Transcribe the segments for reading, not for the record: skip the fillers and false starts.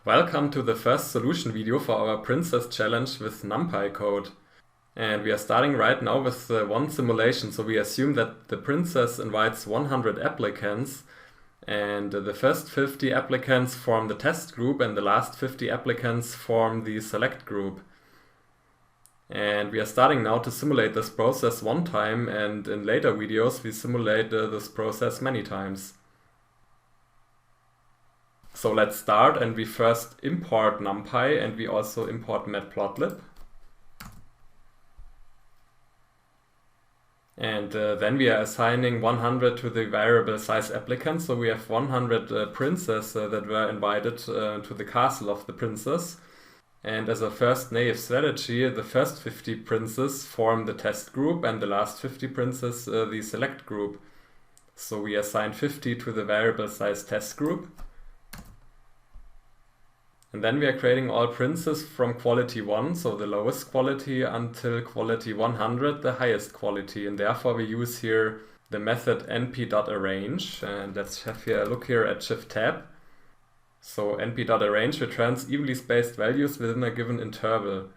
Welcome to the first solution video for our Princess challenge with NumPy code. And we are starting right now with one simulation. So we assume that the Princess invites 100 applicants and the first 50 applicants form the test group and the last 50 applicants form the select group. And we are starting now to simulate this process one time, and in later videos we simulate this process many times. So let's start, and we first import NumPy and we also import Matplotlib. And then we are assigning 100 to the variable size applicant. So we have 100 princes that were invited to the castle of the princess. And as a first naive strategy, the first 50 princes form the test group and the last 50 princes the select group. So we assign 50 to the variable size test group. And then we are creating all princes from quality 1, so the lowest quality, until quality 100, the highest quality. And therefore we use here the method np.arrange. And let's have here a look here at Shift Tab. So np.arrange returns evenly spaced values within a given interval.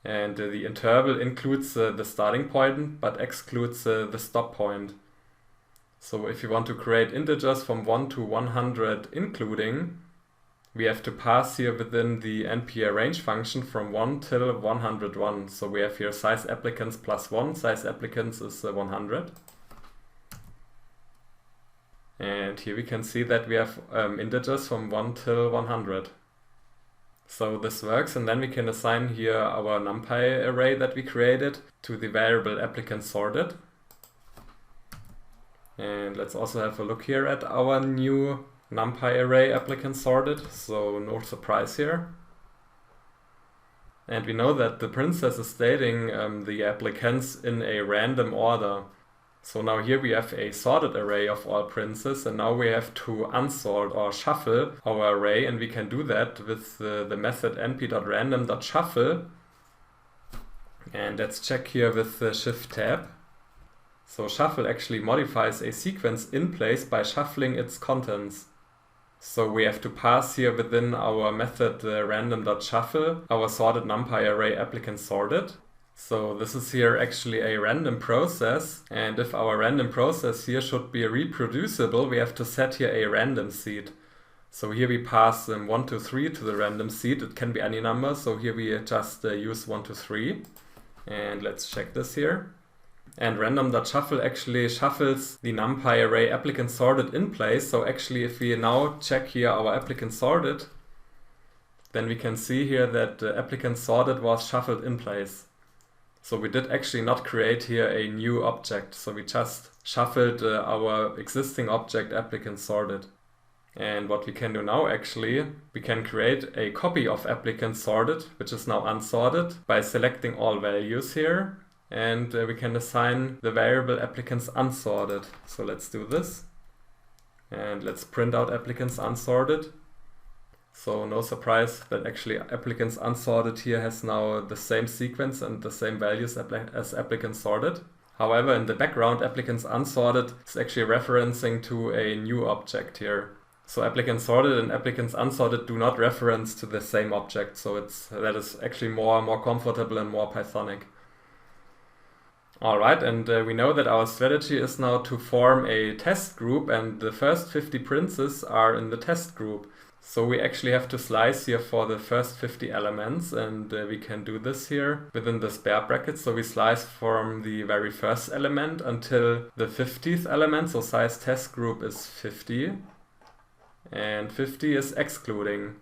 And the interval includes the starting point, but excludes the stop point. So if you want to create integers from 1 to 100 including, we have to pass here within the np.arrange function from 1 till 101. So we have here size applicants plus 1, size applicants is 100. And here we can see that we have integers from 1 till 100. So this works, and then we can assign here our NumPy array that we created to the variable applicant sorted. And let's also have a look here at our new NumPy array applicant sorted, so no surprise here. And we know that the princess is stating the applicants in a random order. So now here we have a sorted array of all princes, and now we have to unsort or shuffle our array, and we can do that with the method np.random.shuffle. And let's check here with the Shift Tab. So shuffle actually modifies a sequence in place by shuffling its contents. So we have to pass here within our method random.shuffle our sorted NumPy array applicant sorted. So this is here actually a random process, and if our random process here should be reproducible, we have to set here a random seed. So here we pass 1 to 3 to the random seed. It can be any number, so here we just use 1 to 3. And let's check this here. And random.shuffle actually shuffles the NumPy array applicant sorted in place. So actually if we now check here our applicant sorted, then we can see here that the applicant sorted was shuffled in place. So we did actually not create here a new object. So we just shuffled our existing object applicant sorted. And what we can do now actually, we can create a copy of applicant sorted, which is now unsorted, by selecting all values here. And we can assign the variable applicants unsorted. So let's do this. And let's print out applicants unsorted. So no surprise that actually applicants unsorted here has now the same sequence and the same values as applicants sorted. However, in the background, applicants unsorted is actually referencing to a new object here. So applicants sorted and applicants unsorted do not reference to the same object. So that is actually more comfortable and more Pythonic. Alright, and we know that our strategy is now to form a test group, and the first 50 princes are in the test group. So we actually have to slice here for the first 50 elements, and we can do this here within the spare brackets. So we slice from the very first element until the 50th element, so size test group is 50, and 50 is excluding.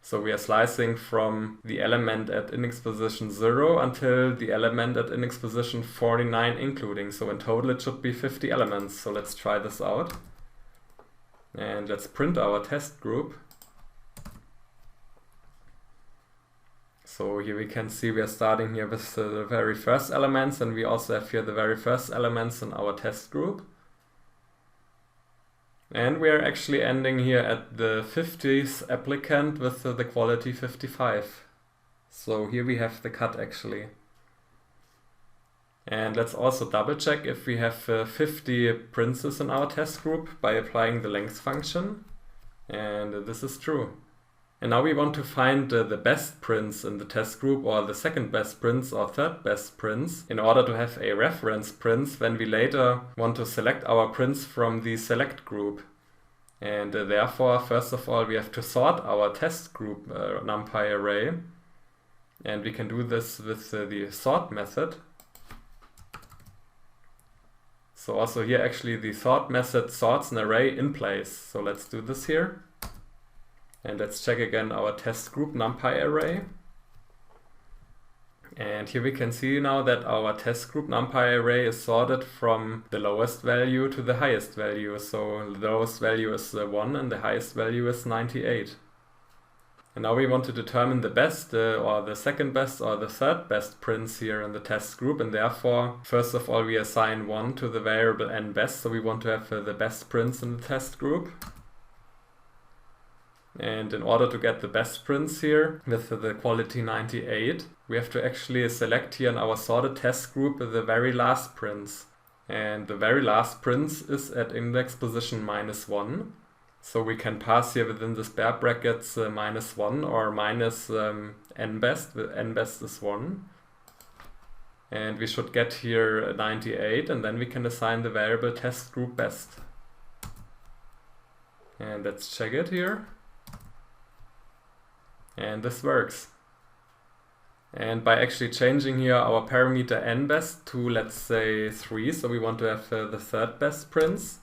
So we are slicing from the element at index position 0 until the element at index position 49 including. So in total it should be 50 elements. So let's try this out. And let's print our test group. So here we can see we are starting here with the very first elements, and we also have here the very first elements in our test group. And we are actually ending here at the 50th applicant with the quality 55. So here we have the cut actually. And let's also double check if we have 50 princes in our test group by applying the length function. And this is true. And now we want to find the best prince in the test group, or the second best prince or third best prince, in order to have a reference prince when we later want to select our prince from the select group. And therefore, first of all, we have to sort our test group NumPy array. And we can do this with the sort method. So also here actually the sort method sorts an array in place. So let's do this here. And let's check again our test group NumPy array. And here we can see now that our test group NumPy array is sorted from the lowest value to the highest value. So the lowest value is 1 and the highest value is 98. And now we want to determine the best or the second best or the third best prince here in the test group. And therefore, first of all, we assign 1 to the variable nBest. So we want to have the best prince in the test group. And in order to get the best prince here with the quality 98, we have to actually select here in our sorted test group the very last prince. And the very last prince is at index position -1. So we can pass here within the spare brackets -1 or minus nBest, nBest is 1. And we should get here 98, and then we can assign the variable test group best. And let's check it here. And this works. And by actually changing here our parameter nBest to, let's say, 3, so we want to have the third best prince,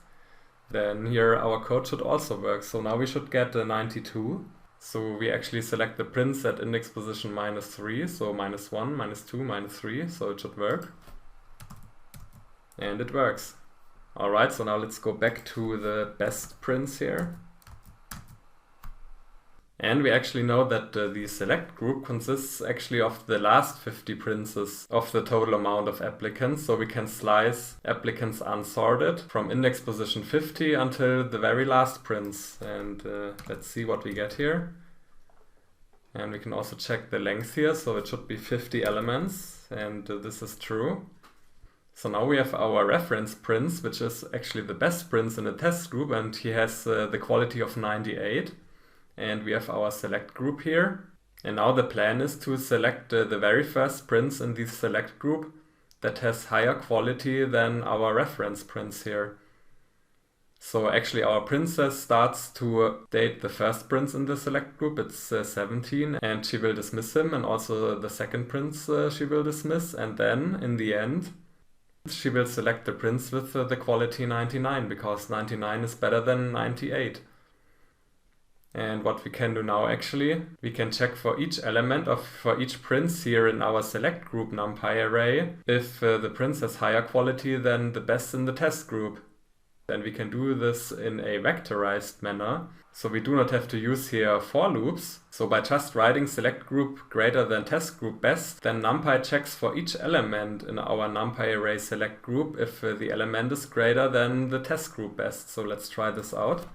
then here our code should also work. So now we should get 92. So we actually select the prince at index position -3, so -1, -2, -3, so it should work. And it works. Alright, so now let's go back to the best prince here. And we actually know that the select group consists actually of the last 50 princes of the total amount of applicants. So we can slice applicants unsorted from index position 50 until the very last prince. And let's see what we get here. And we can also check the length here. So it should be 50 elements. And this is true. So now we have our reference prince, which is actually the best prince in the test group. And he has the quality of 98. And we have our select group here. And now the plan is to select the very first prince in the select group that has higher quality than our reference prince here. So actually our princess starts to date the first prince in the select group. It's 17, and she will dismiss him, and also the second prince she will dismiss. And then in the end she will select the prince with the quality 99, because 99 is better than 98. And what we can do now actually, we can check for each element for each prince here in our select group NumPy array if the prince has higher quality than the best in the test group. Then we can do this in a vectorized manner. So we do not have to use here for loops. So by just writing select group greater than test group best, then NumPy checks for each element in our NumPy array select group if the element is greater than the test group best. So let's try this out.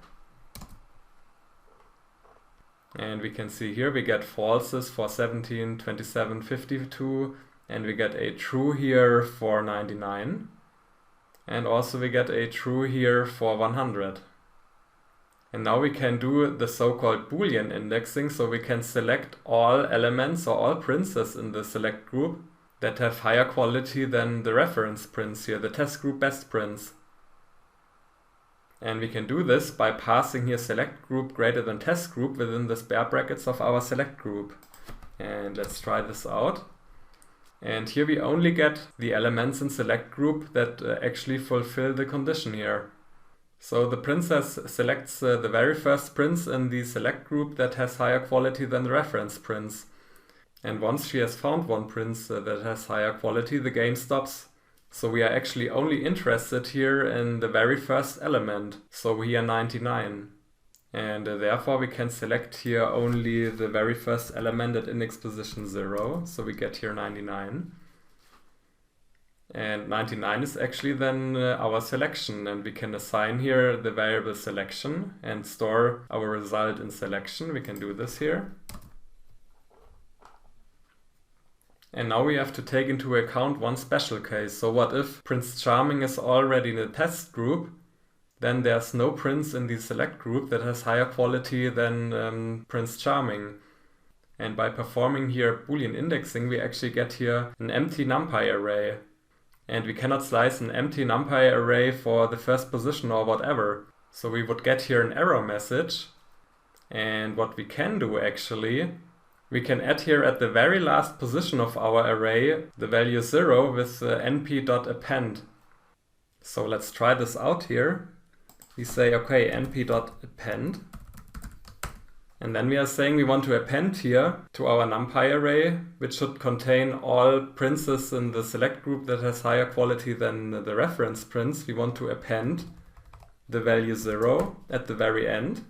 And we can see here we get falses for 17, 27, 52, and we get a true here for 99. And also we get a true here for 100. And now we can do the so-called Boolean indexing, so we can select all elements or all princes in the select group that have higher quality than the reference prince here, the test group best prince. And we can do this by passing here select group greater than test group within the spare brackets of our select group. And let's try this out. And here we only get the elements in select group that actually fulfill the condition here. So the princess selects the very first prince in the select group that has higher quality than the reference prince. And once she has found one prince that has higher quality, the game stops. So we are actually only interested here in the very first element. So we are 99. And therefore we can select here only the very first element at index position 0. So we get here 99. And 99 is actually then our selection. And we can assign here the variable selection and store our result in selection. We can do this here. And now we have to take into account one special case. So what if Prince Charming is already in the test group then there's no prince in the select group that has higher quality than Prince Charming. And by performing here Boolean indexing, we actually get here an empty NumPy array. And we cannot slice an empty NumPy array for the first position or whatever. So we would get here an error message. And what we can do actually, we can add here at the very last position of our array the value 0 with np.append. So let's try this out here. We say, okay, np.append. And then we are saying we want to append here to our NumPy array, which should contain all princes in the select group that has higher quality than the reference prince. We want to append the value 0 at the very end.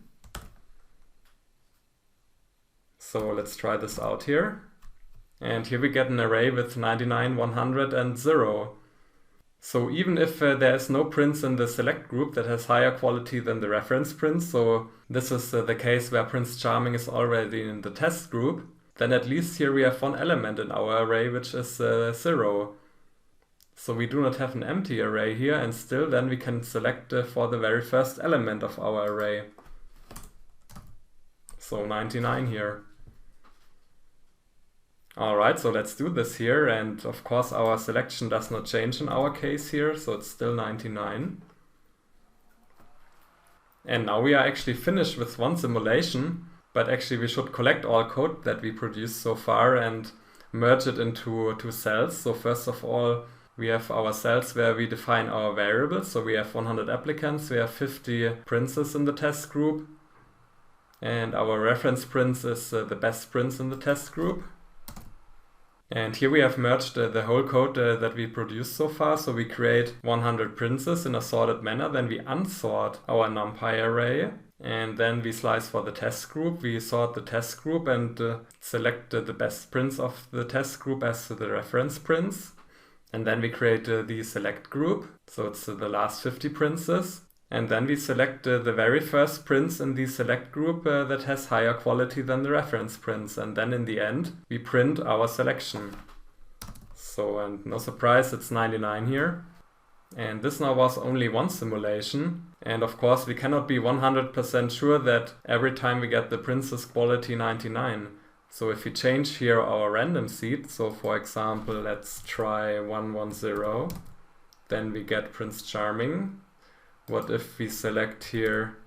So let's try this out here. And here we get an array with 99, 100 and 0. So even if there is no prince in the select group that has higher quality than the reference prince, so this is the case where Prince Charming is already in the test group, then at least here we have one element in our array which is 0. So we do not have an empty array here, and still then we can select for the very first element of our array. So 99 here. Alright, so let's do this here, and of course our selection does not change in our case here, so it's still 99. And now we are actually finished with one simulation, but actually we should collect all code that we produced so far and merge it into two cells. So first of all, we have our cells where we define our variables. So we have 100 applicants, we have 50 princes in the test group, and our reference prince is the best prince in the test group. And here we have merged the whole code that we produced so far. So we create 100 princes in a sorted manner, then we unsort our NumPy array, and then we slice for the test group. We sort the test group and select the best prince of the test group as the reference prince. And then we create the select group, so it's the last 50 princes. And then we select the very first prince in the select group that has higher quality than the reference prince. And then in the end, we print our selection. So, and no surprise, it's 99 here. And this now was only one simulation. And of course, we cannot be 100% sure that every time we get the prince's quality 99. So if we change here our random seed, so for example, let's try 110, then we get Prince Charming. What if we select here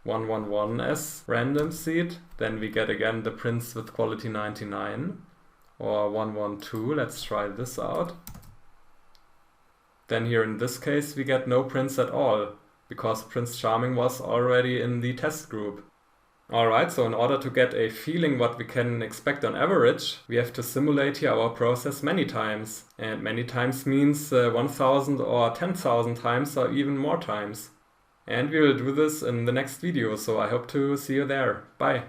111 as random seed? Then we get again the prince with quality 99. Or 112, let's try this out. Then here in this case we get no prince at all, because Prince Charming was already in the test group. Alright, so in order to get a feeling what we can expect on average, we have to simulate here our process many times. And many times means 1000 or 10,000 times or even more times. And we will do this in the next video, so I hope to see you there. Bye!